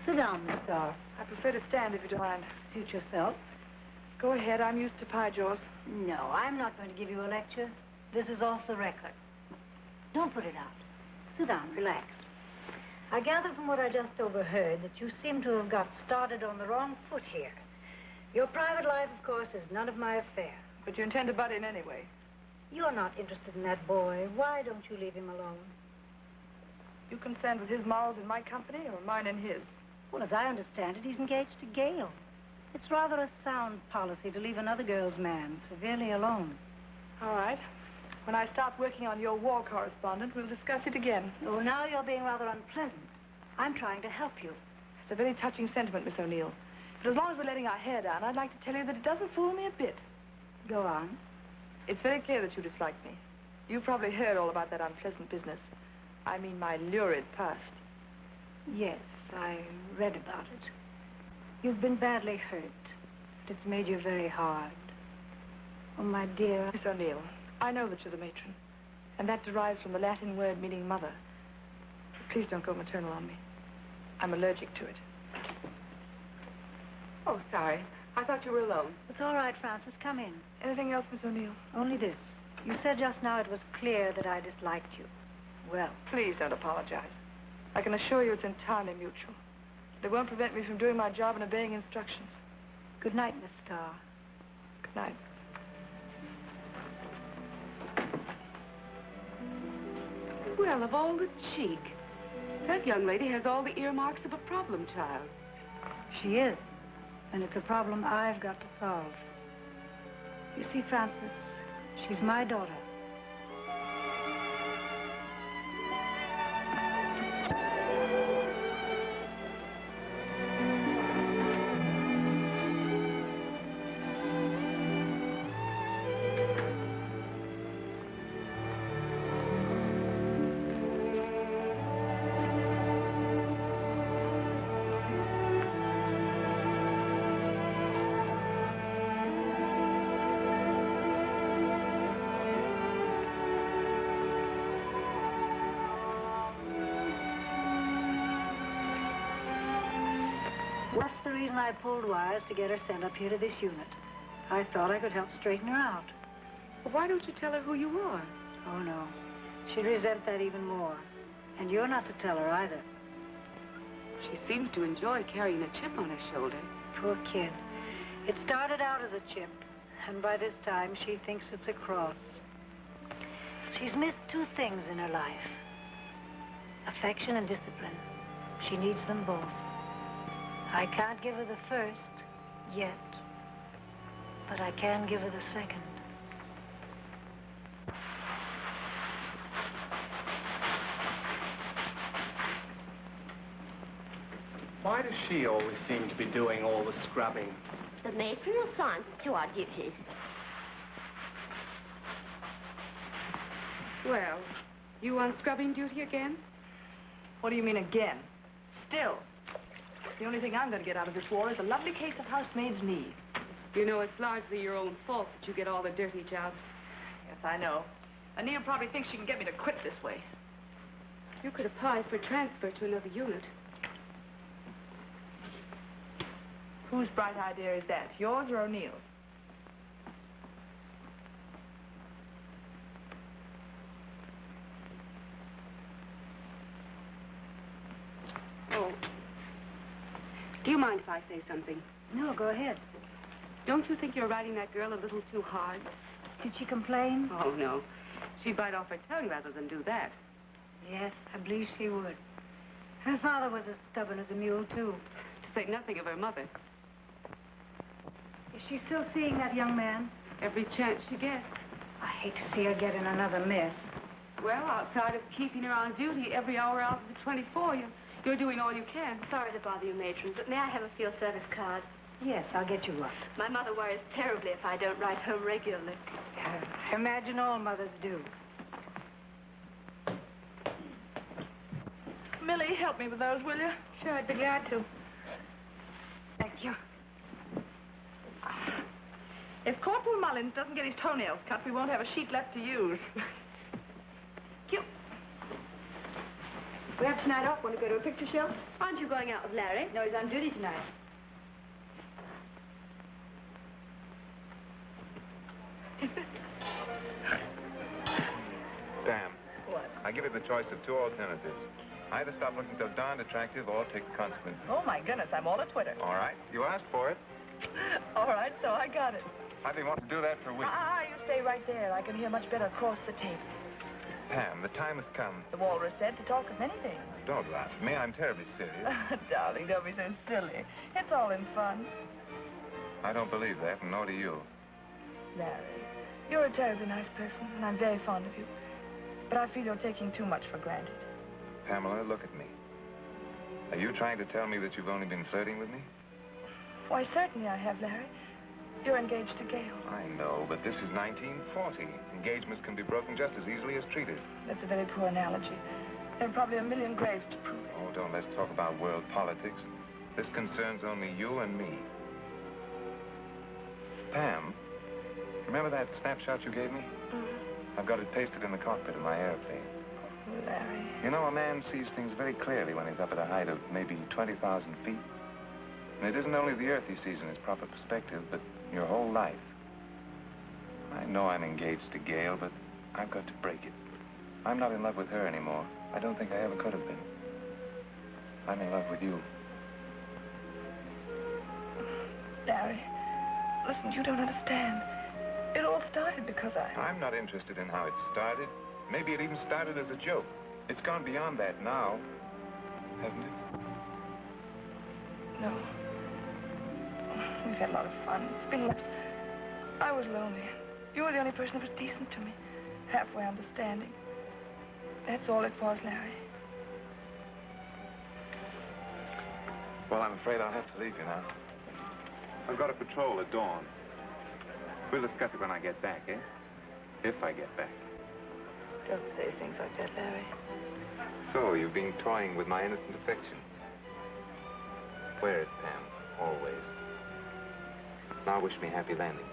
Sit down, Miss Starr. I prefer to stand if you don't mind. Suit yourself. Go ahead. I'm used to pie jaws. No, I'm not going to give you a lecture. This is off the record. Don't put it out. Sit down, relax. I gather from what I just overheard that you seem to have got started on the wrong foot here. Your private life, of course, is none of my affair. But you intend to butt in anyway. You're not interested in that boy. Why don't you leave him alone? You concerned with his morals in my company or mine in his? Well, as I understand it, he's engaged to Gail. It's rather a sound policy to leave another girl's man severely alone. All right. When I start working on your war correspondent, we'll discuss it again. Oh, now you're being rather unpleasant. I'm trying to help you. It's a very touching sentiment, Miss O'Neill. But as long as we're letting our hair down, I'd like to tell you that it doesn't fool me a bit. Go on. It's very clear that you dislike me. You've probably heard all about that unpleasant business. I mean my lurid past. Yes, I read about it. You've been badly hurt. But it's made you very hard. Oh, my dear. Miss O'Neill, I know that you're the matron. And that derives from the Latin word meaning mother. But please don't go maternal on me. I'm allergic to it. Oh, sorry. I thought you were alone. It's all right, Francis. Come in. Anything else, Miss O'Neill? Only this. You said just now it was clear that I disliked you. Well. Please don't apologize. I can assure you it's entirely mutual. It won't prevent me from doing my job and obeying instructions. Good night, Miss Starr. Good night. Well, of all the cheek. That young lady has all the earmarks of a problem child. She is. And it's a problem I've got to solve. You see, Francis, she's my daughter. That's the reason I pulled wires to get her sent up here to this unit. I thought I could help straighten her out. Well, why don't you tell her who you are? Oh, no. She'd resent that even more. And you're not to tell her either. She seems to enjoy carrying a chip on her shoulder. Poor kid. It started out as a chip, and by this time she thinks it's a cross. She's missed 2 things in her life. Affection and discipline. She needs them both. I can't give her the first, yet. But I can give her the second. Why does she always seem to be doing all the scrubbing? The matron assigns us to our duties. Well, you on scrubbing duty again? What do you mean again? Still. The only thing I'm going to get out of this war is a lovely case of housemaid's knee. You know, it's largely your own fault that you get all the dirty jobs. Yes, I know. Anita probably thinks she can get me to quit this way. You could apply for transfer to another unit. Whose bright idea is that? Yours or O'Neill's? Oh. Do you mind if I say something? No, go ahead. Don't you think you're riding that girl a little too hard? Did she complain? Oh, no. She'd bite off her tongue rather than do that. Yes, I believe she would. Her father was as stubborn as a mule, too. To say nothing of her mother. Is she still seeing that young man? Every chance she gets. I hate to see her get in another mess. Well, outside of keeping her on duty every hour out of the 24, you're doing all you can. Sorry to bother you, matron, but may I have a field service card? Yes, I'll get you one. My mother worries terribly if I don't write home regularly. Imagine all mothers do. Millie, help me with those, will you? Sure, I'd be glad to. Thank you. If Corporal Mullins doesn't get his toenails cut, we won't have a sheet left to use. Cute. We have tonight off. Want to go to a picture show? Aren't you going out with Larry? No, he's on duty tonight. Damn. What? I give you the choice of two alternatives. Either stop looking so darned attractive or take the consequences. Oh, my goodness, I'm all a Twitter. All right, you asked for it. All right, so I got it. I've been wanting to do that for weeks. You stay right there. I can hear much better across the tape. Pam, the time has come. The walrus said to talk of many things. Don't laugh at me. I'm terribly serious. Darling, don't be so silly. It's all in fun. I don't believe that, and nor do you. Larry, you're a terribly nice person, and I'm very fond of you. But I feel you're taking too much for granted. Pamela, look at me. Are you trying to tell me that you've only been flirting with me? Why, certainly I have, Larry. You're engaged to Gail. I know, but this is 1940. Engagements can be broken just as easily as treaties. That's a very poor analogy. There are probably a million graves to prove it. Oh, don't let's talk about world politics. This concerns only you and me. Pam, remember that snapshot you gave me? Mm-hmm. I've got it pasted in the cockpit of my airplane. Larry. You know, a man sees things very clearly when he's up at a height of maybe 20,000 feet. And it isn't only the Earth he sees in its proper perspective, but your whole life. I know I'm engaged to Gail, but I've got to break it. I'm not in love with her anymore. I don't think I ever could have been. I'm in love with you. Larry, listen, you don't understand. It all started because I'm not interested in how it started. Maybe it even started as a joke. It's gone beyond that now, hasn't it? No. We've had a lot of fun. It's been months. I was lonely. You were the only person that was decent to me. Halfway understanding. That's all it was, Larry. Well, I'm afraid I'll have to leave you now. I've got a patrol at dawn. We'll discuss it when I get back, eh? If I get back. Don't say things like that, Larry. So, you've been toying with my innocent affections. Wear it, Pam. Always. Now wish me happy landings.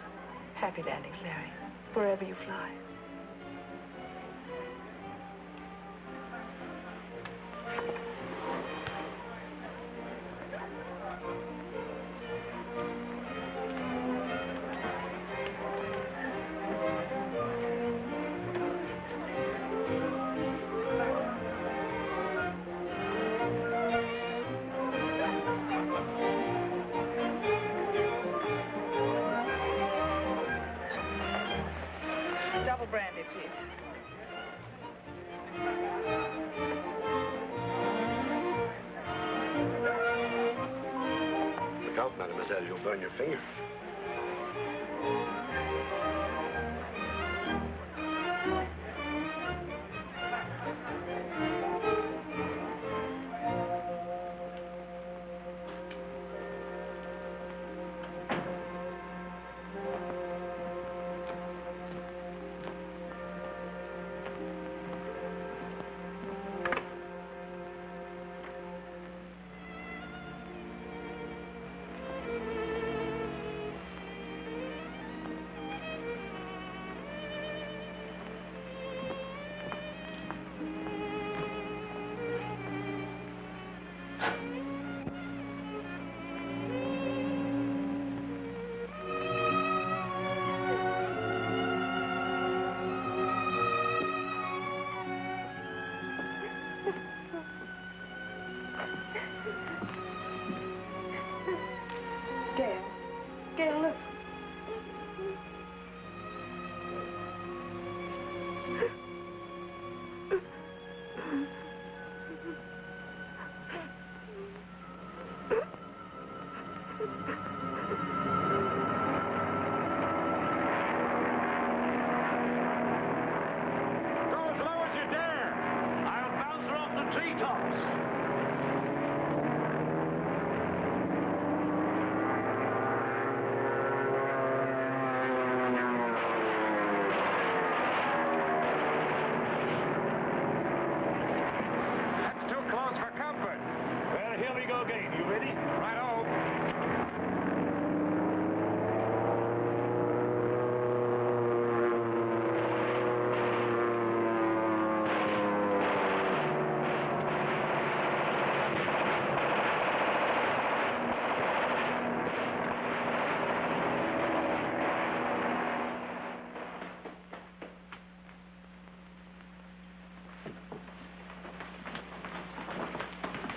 Happy landings, Larry. Wherever you fly. Double brandy, please. Look out, mademoiselle, you'll burn your finger. Gail. Gail, listen.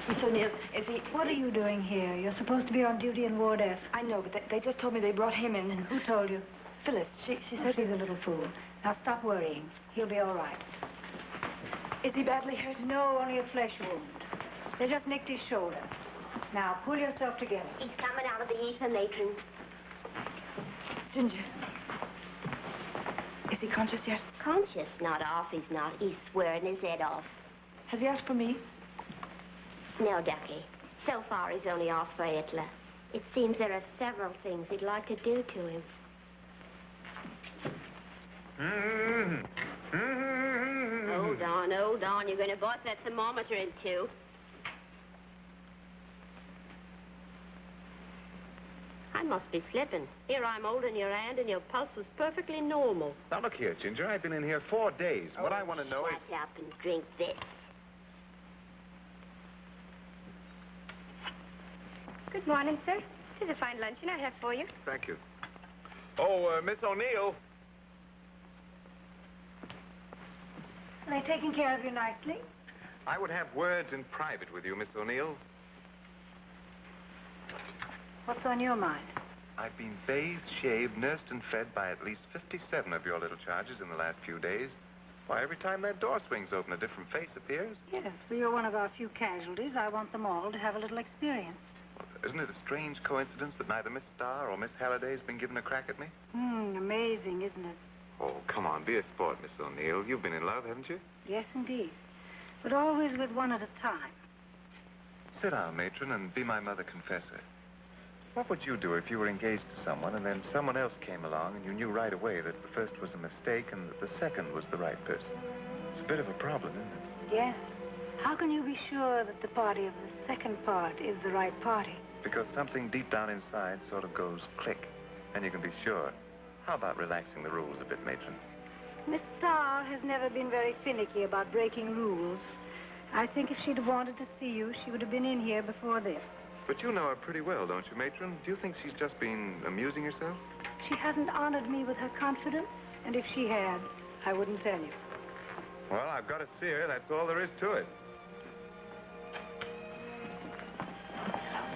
Miss O'Neill, is he... What are you doing here? You're supposed to be on duty in Ward F. I know, but they just told me they brought him in and... Who told you? Phyllis. She said... She's a little fool. Now stop worrying. He'll be all right. Is he badly hurt? No, only a flesh wound. They just nicked his shoulder. Now, pull yourself together. He's coming out of the ether, matron. Ginger. Is he conscious yet? Conscious? Not off, he's not. He's swearing his head off. Has he asked for me? No, Ducky. So far, he's only asked for Hitler. It seems there are several things he'd like to do to him. Hold on. You're going to bust that thermometer in two. I must be slipping. Here I'm holding your hand and your pulse was perfectly normal. Now, look here, Ginger. I've been in here 4 days. What I want to know is... Shut up and drink this. Good morning, sir. This is a fine luncheon I have for you. Thank you. Oh, Miss O'Neill. Are they taking care of you nicely? I would have words in private with you, Miss O'Neill. What's on your mind? I've been bathed, shaved, nursed, and fed by at least 57 of your little charges in the last few days. Why, every time that door swings open, a different face appears. Yes, well, you're one of our few casualties. I want them all to have a little experience. Well, isn't it a strange coincidence that neither Miss Starr or Miss Halliday's been given a crack at me? Amazing, isn't it? Oh, come on, be a sport, Miss O'Neill. You've been in love, haven't you? Yes, indeed. But always with one at a time. Sit down, matron, and be my mother confessor. What would you do if you were engaged to someone and then someone else came along and you knew right away that the first was a mistake and that the second was the right person? It's a bit of a problem, isn't it? Yes. How can you be sure that the party of the second part is the right party? Because something deep down inside sort of goes click, and you can be sure. How about relaxing the rules a bit, matron? Miss Starr has never been very finicky about breaking rules. I think if she'd have wanted to see you, she would have been in here before this. But you know her pretty well, don't you, matron? Do you think she's just been amusing herself? She hasn't honored me with her confidence, and if she had, I wouldn't tell you. Well, I've got to see her. That's all there is to it.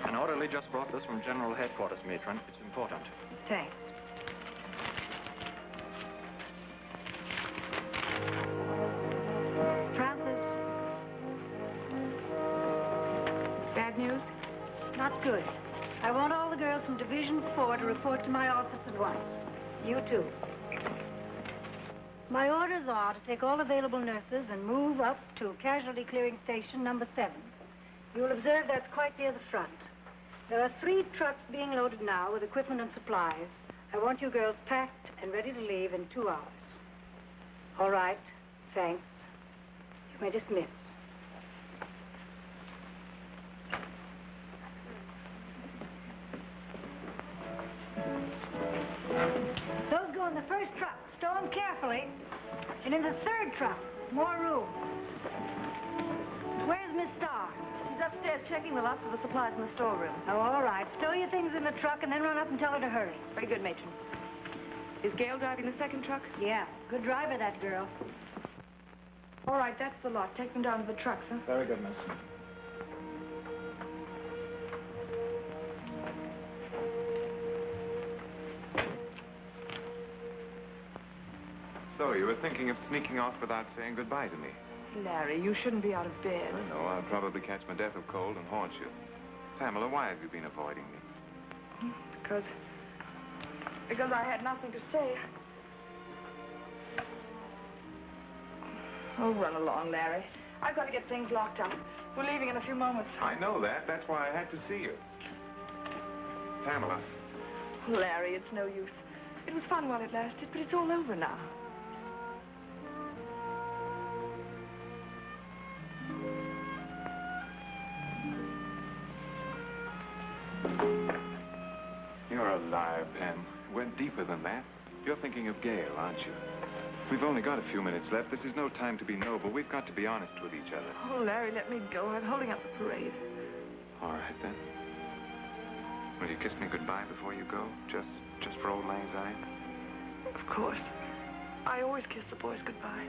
An orderly just brought this from General Headquarters, matron. It's important. Thanks. Francis. Bad news? Not good. I want all the girls from Division 4 to report to my office at once. You too. My orders are to take all available nurses and move up to Casualty Clearing Station number 7. You'll observe that's quite near the front. There are 3 trucks being loaded now with equipment and supplies. I want you girls packed and ready to leave in 2 hours. All right. Thanks. You may dismiss. Those go in the first truck. Stow them carefully. And in the 3rd truck, more room. Where's Miss Starr? She's upstairs checking the last of the supplies in the storeroom. Oh, all right. Stow your things in the truck and then run up and tell her to hurry. Very good, matron. Is Gail driving the 2nd truck? Yeah. Good driver, that girl. All right, that's the lot. Take them down to the trucks, huh? Very good, miss. you were thinking of sneaking off without saying goodbye to me. Larry, you shouldn't be out of bed. I know, I'll probably catch my death of cold and haunt you. Pamela, why have you been avoiding me? Because I had nothing to say. Oh, run along, Larry. I've got to get things locked up. We're leaving in a few moments. I know that. That's why I had to see you. Pamela. Larry, it's no use. It was fun while it lasted, but it's all over now. You're alive, Pam. It went deeper than that. You're thinking of Gail, aren't you? We've only got a few minutes left. This is no time to be noble. We've got to be honest with each other. Oh, Larry, let me go. I'm holding up the parade. All right, then. Will you kiss me goodbye before you go? Just for old lang syne? Of course. I always kiss the boys goodbye.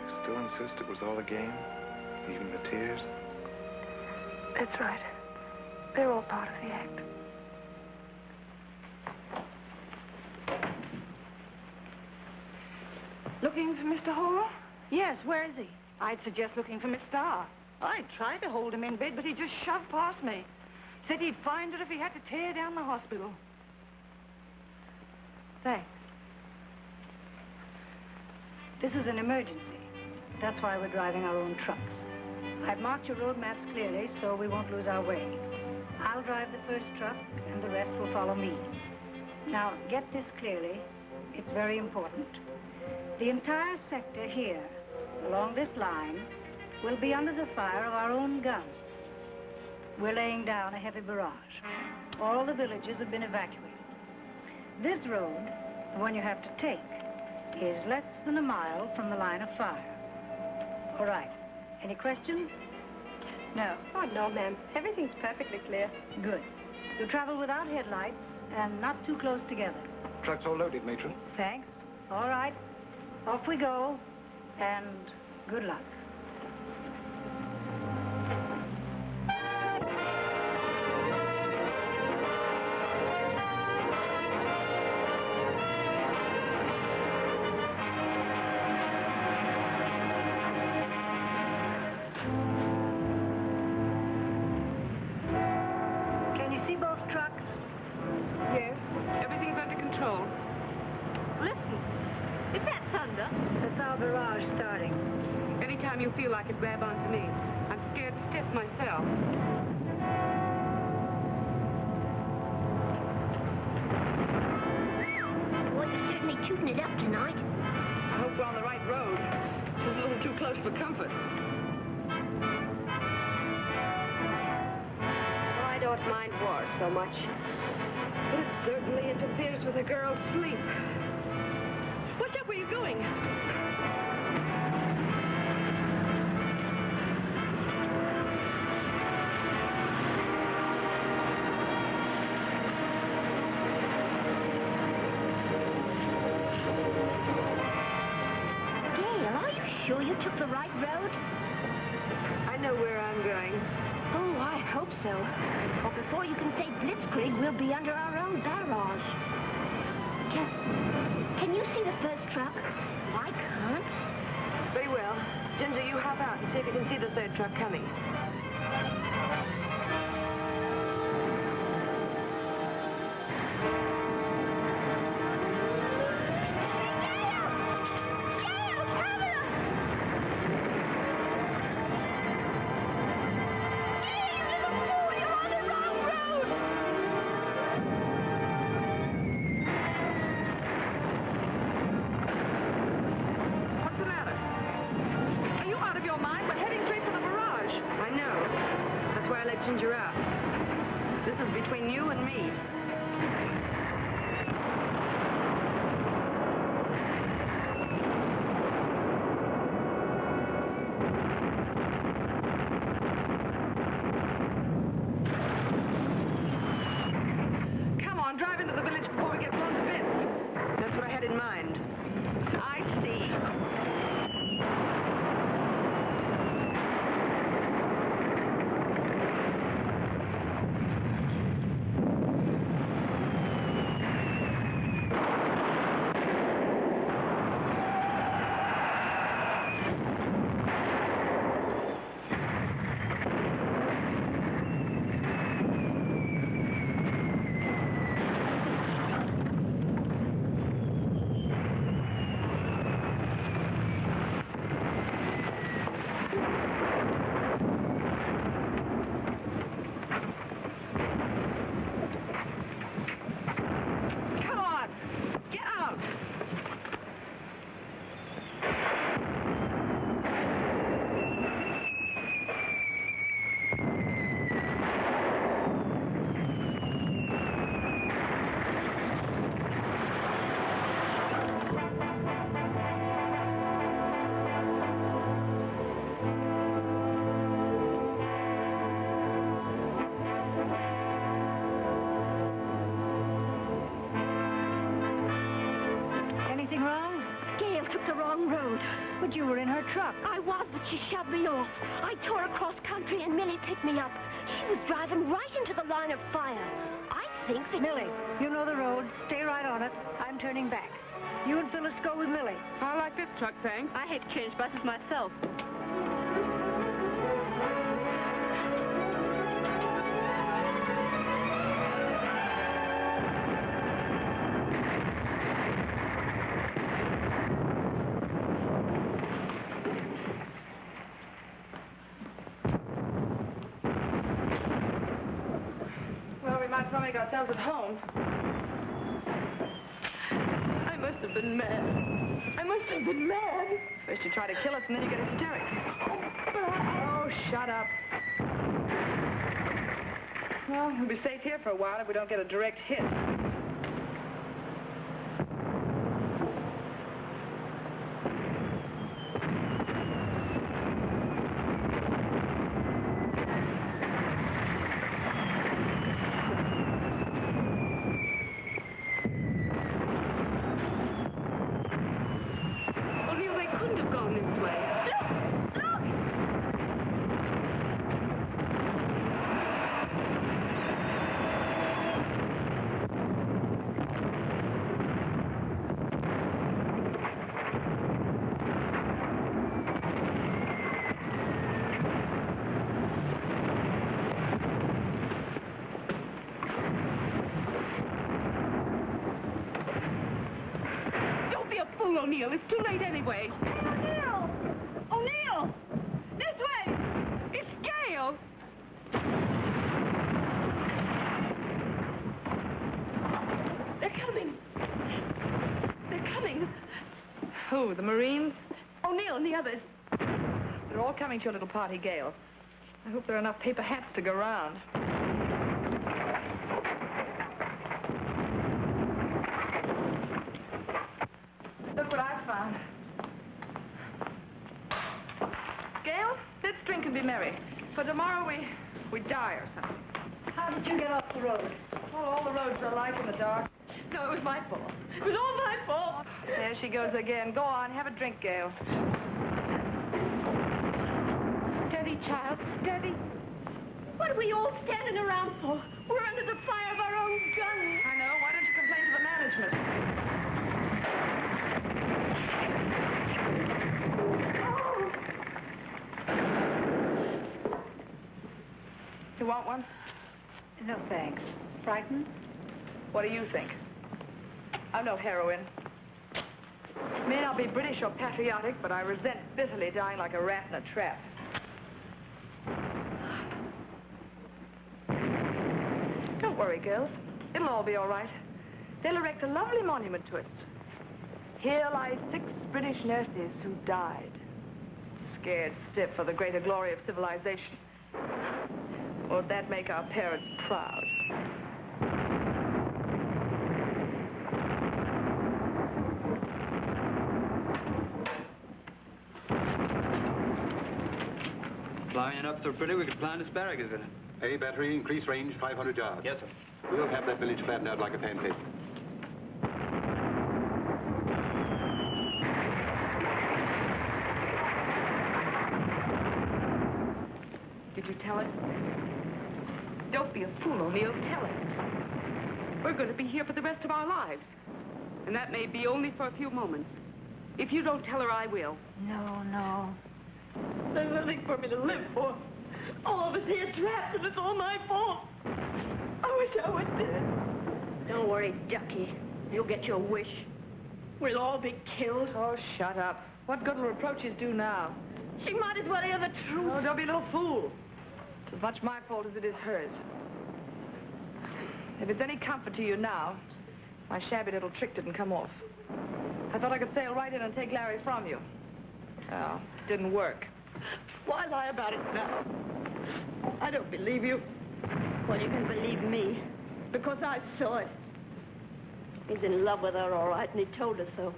You still insist it was all a game? Even the tears? That's right. They're all part of the act. Looking for Mr. Hall? Yes, where is he? I'd suggest looking for Miss Starr. I tried to hold him in bed, but he just shoved past me. Said he'd find it if he had to tear down the hospital. Thanks. This is an emergency. That's why we're driving our own trucks. I've marked your road maps clearly, so we won't lose our way. I'll drive the first truck, and the rest will follow me. Now, get this clearly. It's very important. The entire sector here, along this line, will be under the fire of our own guns. We're laying down a heavy barrage. All the villages have been evacuated. This road, the one you have to take, is less than a mile from the line of fire. All right. Any questions? No. Oh, no, ma'am. Everything's perfectly clear. Good. You'll travel without headlights and not too close together. Truck's all loaded, matron. Thanks. All right. Off we go, and good luck. Can you see both trucks? Yes, everything's under control. Listen, is that thunder? That's our barrage starting. Anytime you feel like it, grab onto me. I'm scared stiff myself. Boys are certainly tooting it up tonight. I hope we're on the right road. This is a little too close for comfort. Oh, I don't mind war so much. But it certainly interferes with a girl's sleep. Watch out where you're going. Gail, are you sure you took the right road? I know where I'm going. Oh, I hope so. Or before you can say blitzkrieg, we'll be under our own barrage. Can you see the first truck? I can't. Very well. Ginger, you hop out and see if you can see the third truck coming. What's the matter? Are you out of your mind? We're heading straight for the barrage. I know. That's why I let took the wrong road. But you were in her truck. I was, but she shoved me off. I tore across country and Millie picked me up. She was driving right into the line of fire. I think that... Millie, you know the road. Stay right on it. I'm turning back. You and Phyllis go with Millie. I like this truck, thanks. I hate to change buses myself. Well, we might as well make ourselves at home. I must have been mad. I must have been mad. First you try to kill us, and then you get hysterics. Oh, shut up. Well, we'll be safe here for a while if we don't get a direct hit. O'Neill, they couldn't have gone this way. Don't be a fool, O'Neill. It's too late anyway. O'Neill! O'Neill! This way! It's Gail! They're coming. They're coming. Who, the Marines? O'Neill and the others. They're all coming to your little party, Gail. I hope there are enough paper hats to go round. Look what I found. Gail, let's drink and be merry. For tomorrow we die or something. How did you get off the road? Oh, all the roads are alike in the dark. No, it was my fault. It was all my fault. There she goes again. Go on, have a drink, Gail. Steady, child, steady. What are we all standing around for? We're under the fire of our own guns. I know. Why don't you complain to the management? You want one? No, thanks. Frightened? What do you think? I'm no heroine. May not be British or patriotic, but I resent bitterly dying like a rat in a trap. Don't worry, girls. It'll all be all right. They'll erect a lovely monument to it. Here lie 6 British nurses who died, scared stiff for the greater glory of civilization. Won't that make our parents proud? Flying it up so pretty we could plant asparagus in it. A battery, increase range 500 yards. Yes, sir. We'll have that village flattened out like a pancake. Did you tell her? Don't be a fool, O'Neill. Tell her. We're going to be here for the rest of our lives. And that may be only for a few moments. If you don't tell her, I will. No, no. There's nothing for me to live for. All of us here trapped, and it's all my fault. I wish I was dead. Don't worry, Ducky. You'll get your wish. We'll all be killed. Oh, shut up. What good will reproaches do now? She might as well hear the truth. Oh, don't be a little fool. It's as much my fault as it is hers. If it's any comfort to you now, my shabby little trick didn't come off. I thought I could sail right in and take Larry from you. Oh, it didn't work. Why lie about it now? I don't believe you. Well, you can believe me, because I saw it. He's in love with her, all right, and he told her so.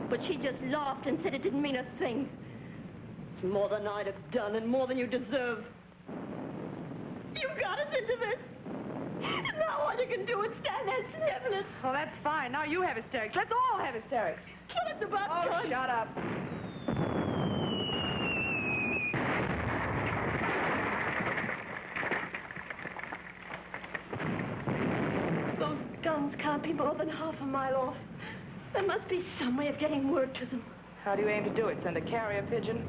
But she just laughed and said it didn't mean a thing. It's more than I'd have done and more than you deserve. You got us into this. Now all you can do is stand there sniveling. Oh, that's fine. Now you have hysterics. Let's all have hysterics. Kill him, about Oh, shut up. Those guns can't be more than half a mile off. There must be some way of getting word to them. How do you aim to do it? Send a carrier pigeon?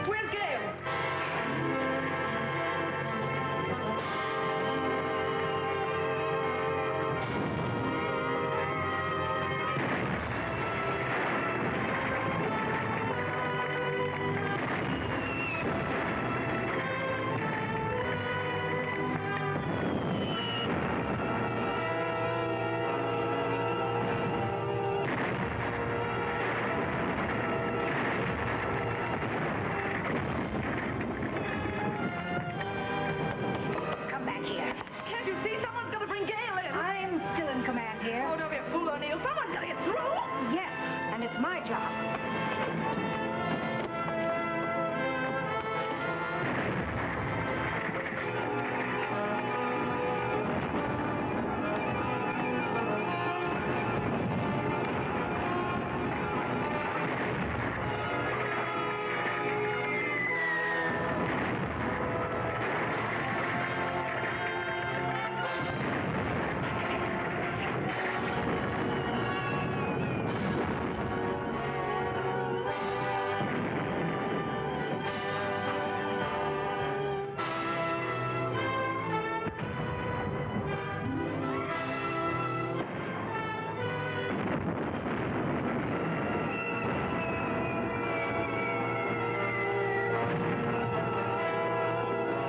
Where's Gail? Come back here. Can't you see? Someone's going to bring Gail in. I'm still in command here. Oh, don't be a fool, O'Neill. Someone's got to get through. Yes, and it's my job.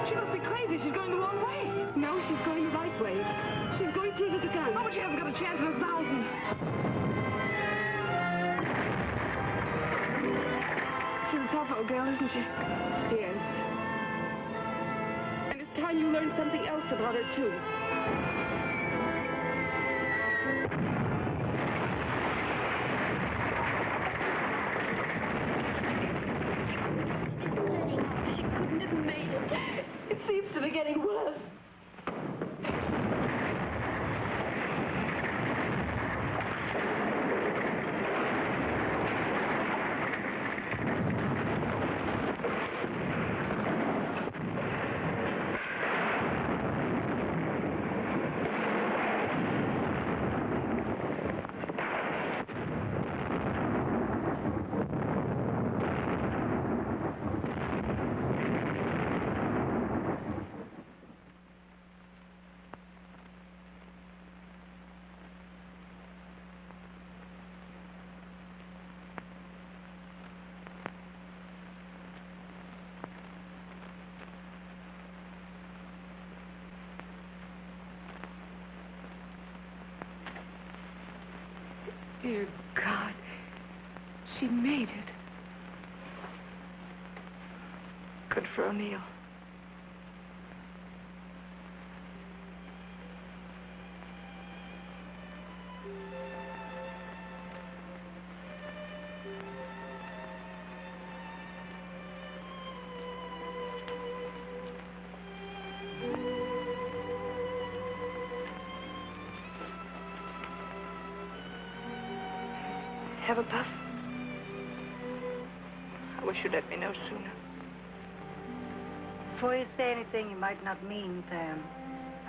She must be crazy. She's going the wrong way. No, she's going the right way. She's going through to the gun. Oh, but she hasn't got a chance in 1,000. She's a tough old girl, isn't she? Yes. And it's time you learned something else about her, too. She couldn't have made it. It seems to be getting worse. Dear God. She made it. Good for O'Neill. Have a puff? I wish you'd let me know sooner. Before you say anything you might not mean, Pam,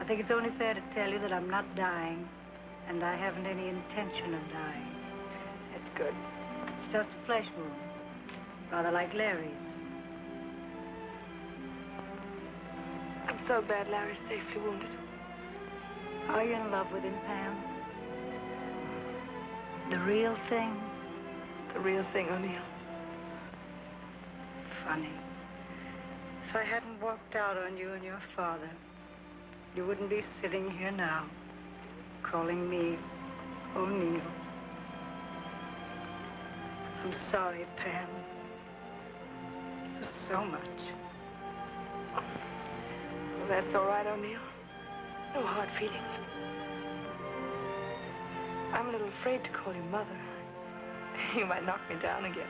I think it's only fair to tell you that I'm not dying, and I haven't any intention of dying. That's good. It's just a flesh wound, rather like Larry's. I'm so glad Larry's safely wounded. Are you in love with him, Pam? The real thing? The real thing, O'Neill. Funny. If I hadn't walked out on you and your father, you wouldn't be sitting here now. calling me O'Neill. I'm sorry, Pam. For so much. Well, that's all right, O'Neill. No hard feelings. I'm a little afraid to call you Mother. You might knock me down again.